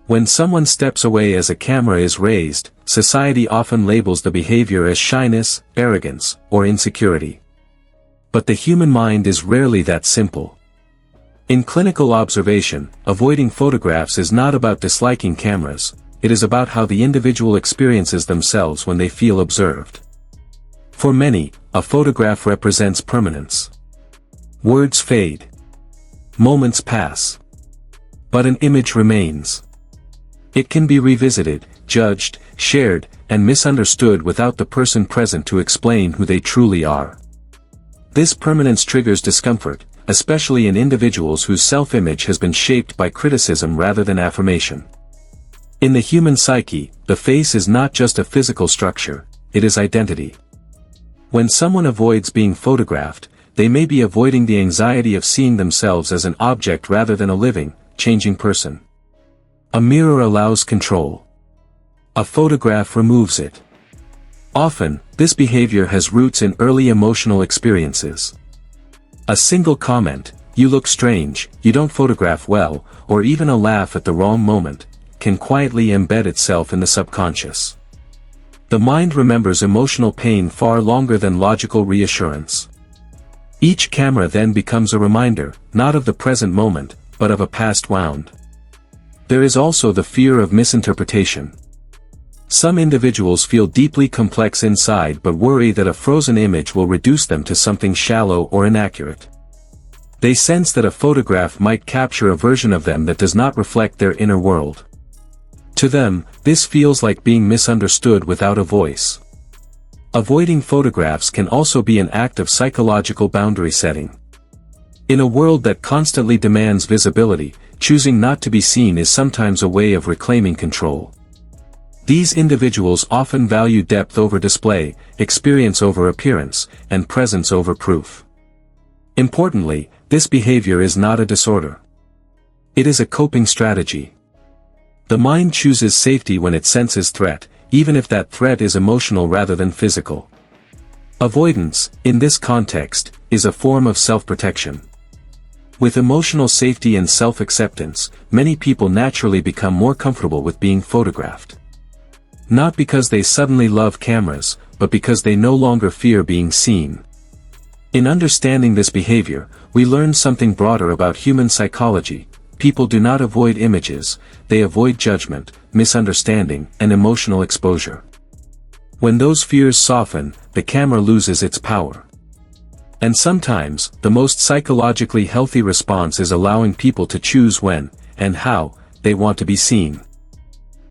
When someone steps away as a camera is raised, society often labels the behavior as shyness, arrogance, or insecurity. But the human mind is rarely that simple. In clinical observation, avoiding photographs is not about disliking cameras, it is about how the individual experiences themselves when they feel observed. For many, a photograph represents permanence. Words fade. Moments pass. But an image remains. It can be revisited, judged, shared, and misunderstood without the person present to explain who they truly are. This permanence triggers discomfort, especially in individuals whose self-image has been shaped by criticism rather than affirmation. In the human psyche, the face is not just a physical structure, it is identity. When someone avoids being photographed, they may be avoiding the anxiety of seeing themselves as an object rather than a living, changing person. A mirror allows control. A photograph removes it. Often, this behavior has roots in early emotional experiences. A single comment, "You look strange, you don't photograph well," or even a laugh at the wrong moment, can quietly embed itself in the subconscious. The mind remembers emotional pain far longer than logical reassurance. Each camera then becomes a reminder, not of the present moment, but of a past wound. There is also the fear of misinterpretation. Some individuals feel deeply complex inside but worry that a frozen image will reduce them to something shallow or inaccurate. They sense that a photograph might capture a version of them that does not reflect their inner world. To them, this feels like being misunderstood without a voice. Avoiding photographs can also be an act of psychological boundary setting. In a world that constantly demands visibility, choosing not to be seen is sometimes a way of reclaiming control. These individuals often value depth over display, experience over appearance, and presence over proof. Importantly, this behavior is not a disorder. It is a coping strategy. The mind chooses safety when it senses threat, even if that threat is emotional rather than physical. Avoidance, in this context, is a form of self-protection. With emotional safety and self-acceptance, many people naturally become more comfortable with being photographed. Not because they suddenly love cameras, but because they no longer fear being seen. In understanding this behavior, we learn something broader about human psychology. People do not avoid images, they avoid judgment, misunderstanding, and emotional exposure. When those fears soften, the camera loses its power. And sometimes, the most psychologically healthy response is allowing people to choose when, and how, they want to be seen.